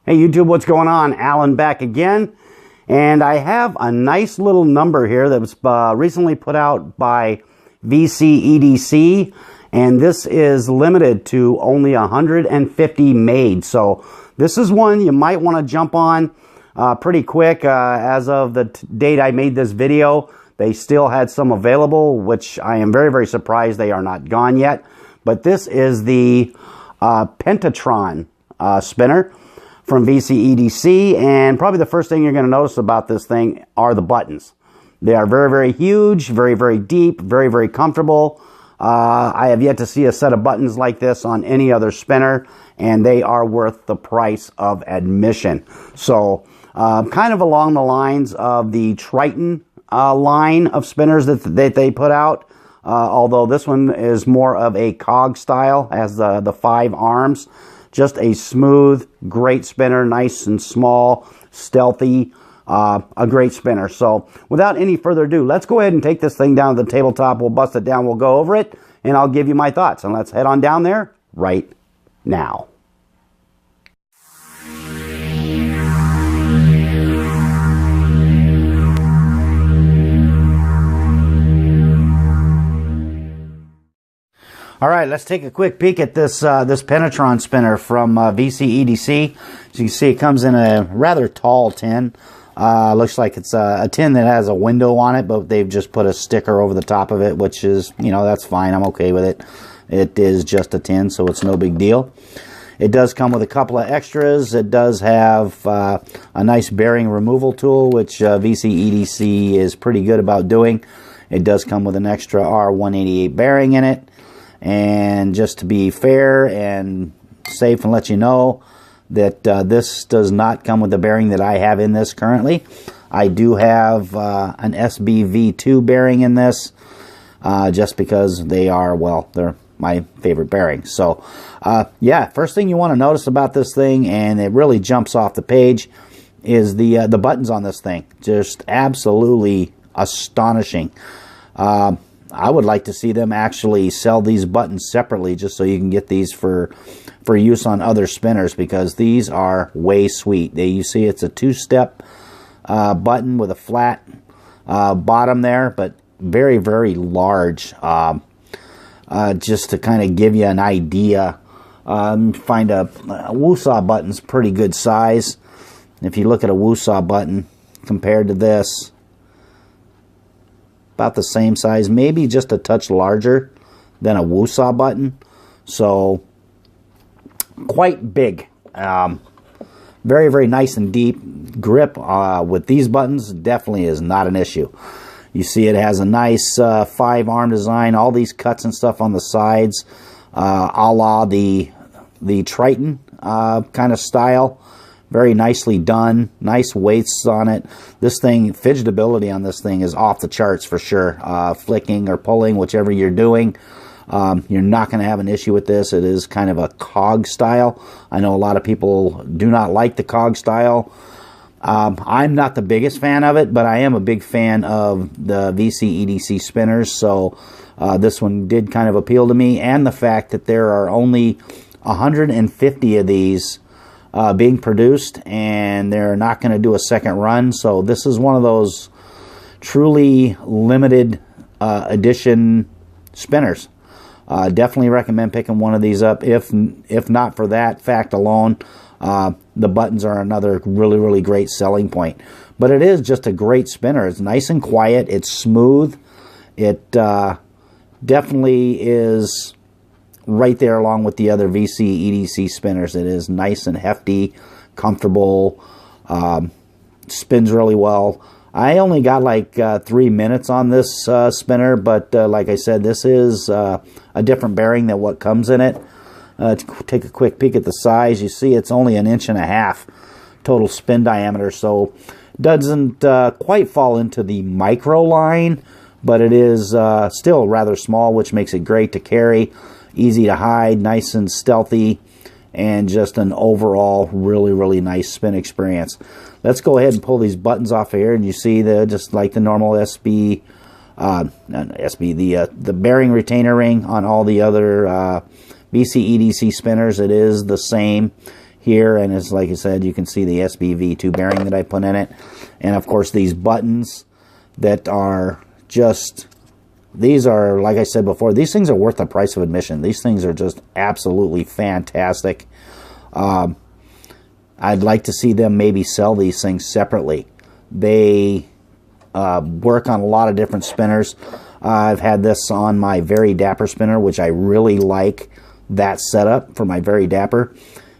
Hey YouTube, what's going on? Alan back again, and I have a nice little number here that was recently put out by VC-EDC, and this is limited to only 150 made. So this is one you might want to jump on pretty quick. As of the date I made this video, they still had some available, which I am very, very surprised they are not gone yet. But this is the Pentatron spinner from VC-EDC, and probably the first thing you're going to notice about this thing are the buttons. They are very, very huge, very, very deep, very, very comfortable. I have yet to see a set of buttons like this on any other spinner, and they are worth the price of admission. So kind of along the lines of the Triton line of spinners that they put out, although this one is more of a cog style, has the 5 arms. Just a smooth, great spinner, nice and small, stealthy, a great spinner. So without any further ado, let's go ahead and take this thing down to the tabletop. We'll bust it down, we'll go over it, and I'll give you my thoughts. And let's head on down there right now. All right, let's take a quick peek at this this Pentatron spinner from VC-EDC. As you can see, it comes in a rather tall tin. Looks like it's a tin that has a window on it, but they've just put a sticker over the top of it, which is, you know, that's fine. I'm okay with it. It is just a tin, so it's no big deal. It does come with a couple of extras. It does have a nice bearing removal tool, which VC-EDC is pretty good about doing. It does come with an extra R188 bearing in it. And just to be fair and safe and let you know that this does not come with the bearing that I have in this currently. I do have an SBV2 bearing in this just because they are, well, they're my favorite bearings. So yeah, first thing you want to notice about this thing, and it really jumps off the page, is the buttons on this thing. Just absolutely astonishing. I would like to see them actually sell these buttons separately, just so you can get these for use on other spinners, because these are way sweet. You see it's a 2-step button with a flat bottom there, but very, very large. Just to kind of give you an idea, find a woosaw button's pretty good size. If you look at a woosaw button compared to this, about the same size, maybe just a touch larger than a woosaw button. So quite big. Very, very nice and deep. Grip with these buttons definitely is not an issue. You see it has a nice 5-arm design, all these cuts and stuff on the sides, a la the Triton kind of style. Very nicely done. Nice weights on it. This thing, fidgetability on this thing is off the charts for sure. Flicking or pulling, whichever you're doing, you're not going to have an issue with this. It is kind of a cog style. I know a lot of people do not like the cog style. I'm not the biggest fan of it, but I am a big fan of the VC-EDC spinners. So this one did kind of appeal to me, and the fact that there are only 150 of these being produced, and they're not going to do a second run. So this is one of those truly limited edition spinners. Definitely recommend picking one of these up. If not for that fact alone, the buttons are another really, really great selling point. But it is just a great spinner. It's nice and quiet. It's smooth. It definitely is right there along with the other VC-EDC spinners. It is nice and hefty, comfortable, spins really well. I only got like 3 minutes on this spinner, but like I said, this is a different bearing than what comes in it. Take a quick peek at the size. You see it's only 1.5 inches total spin diameter, so it doesn't quite fall into the micro line, but it is still rather small, which makes it great to carry. Easy to hide, nice and stealthy, and just an overall really, really nice spin experience. Let's go ahead and pull these buttons off of here, and you see they're just like the normal the bearing retainer ring on all the other VC-EDC spinners. It is the same. here, and it's like I said, you can see the SBV2 bearing that I put in it, and of course these buttons that are just, these are, like I said before, these things are worth the price of admission. These things are just absolutely fantastic. I'd like to see them maybe sell these things separately. They work on a lot of different spinners. I've had this on my Very Dapper spinner, which I really like that setup for my Very Dapper.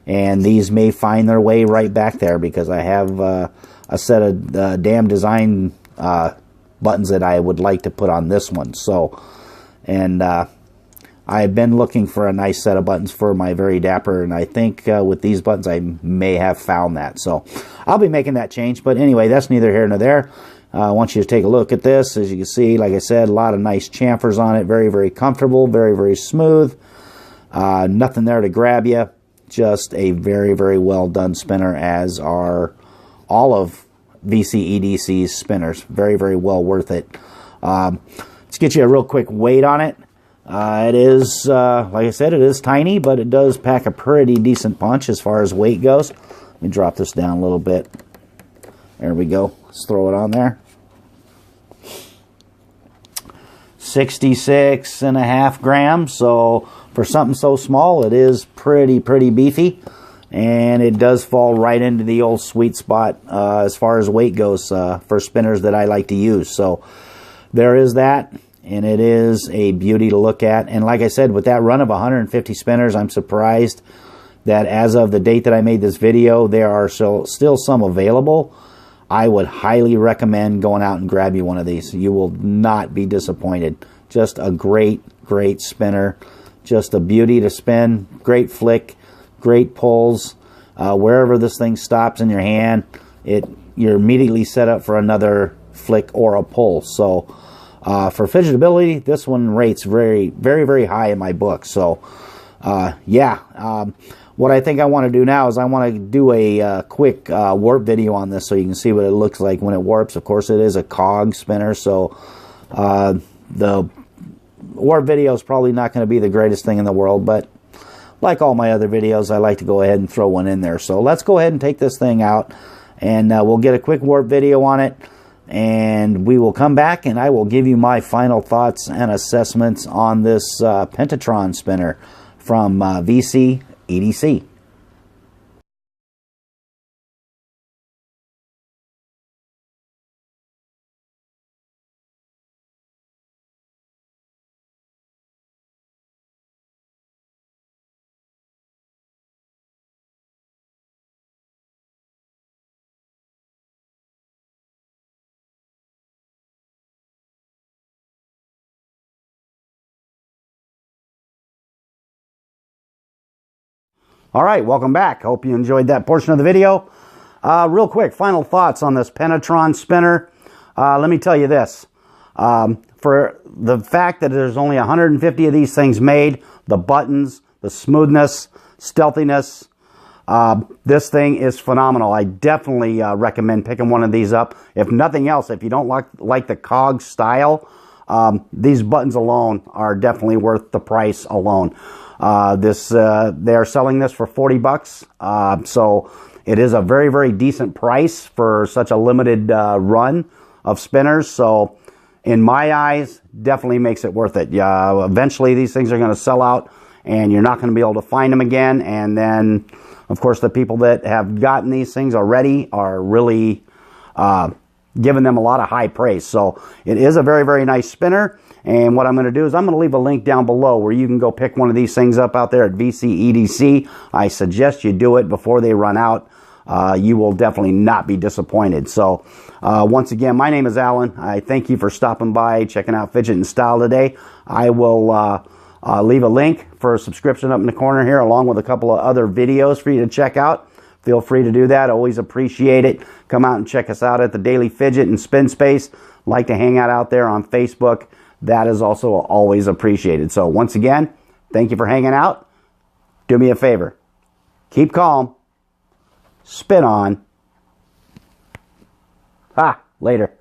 And these may find their way right back there because I have a set of damn design buttons that I would like to put on this one. So, and I've been looking for a nice set of buttons for my Very Dapper, and I think with these buttons I may have found that. So I'll be making that change. But anyway, that's neither here nor there. I want you to take a look at this. As you can see, like I said, a lot of nice chamfers on it. Very, very comfortable. Very, very smooth. Nothing there to grab you. Just a very, very well done spinner, as are all of VC-EDC's spinners. Very, very well worth it. Let's get you a real quick weight on it. It is, like I said, it is tiny, but it does pack a pretty decent punch as far as weight goes. Let me drop this down a little bit. There we go. Let's throw it on there. 66.5 grams. So for something so small, it is pretty beefy. And it does fall right into the old sweet spot as far as weight goes for spinners that I like to use. So there is that. And it is a beauty to look at. And like I said, with that run of 150 spinners, I'm surprised that as of the date that I made this video, there are still some available. I would highly recommend going out and grab you one of these. You will not be disappointed. Just a great spinner. Just a beauty to spin. Great flick. Great pulls. Wherever this thing stops in your hand, you're immediately set up for another flick or a pull. So for fidgetability, this one rates very high in my book. So yeah. What I think I want to do now is I want to do a quick warp video on this so you can see what it looks like when it warps. Of course, it is a cog spinner, so the warp video is probably not going to be the greatest thing in the world, but like all my other videos, I like to go ahead and throw one in there. So let's go ahead and take this thing out, and we'll get a quick warp video on it, and we will come back and I will give you my final thoughts and assessments on this Pentatron spinner from VC-EDC. All right, welcome back. Hope you enjoyed that portion of the video. Real quick, final thoughts on this Pentatron spinner. Let me tell you this. For the fact that there's only 150 of these things made, the buttons, the smoothness, stealthiness, this thing is phenomenal. I definitely recommend picking one of these up. If nothing else, if you don't like the cog style, these buttons alone are definitely worth the price alone. They are selling this for 40 bucks. So it is a very decent price for such a limited run of spinners. So in my eyes, definitely makes it worth it. Eventually these things are going to sell out and you're not going to be able to find them again. And then, of course, the people that have gotten these things already are really giving them a lot of high praise. So it is a very nice spinner. And what I'm going to do is I'm going to leave a link down below where you can go pick one of these things up out there at VC-EDC. I suggest you do it before they run out. You will definitely not be disappointed. So once again, my name is Alan. I thank you for stopping by, checking out Fidget-N-Style today. I will leave a link for a subscription up in the corner here, along with a couple of other videos for you to check out. Feel free to do that. Always appreciate it. Come out and check us out at the Daily Fidget and Spin Space. Like to hang out there on Facebook. That is also always appreciated. So once again, thank you for hanging out. Do me a favor. Keep calm. Spin on. Later.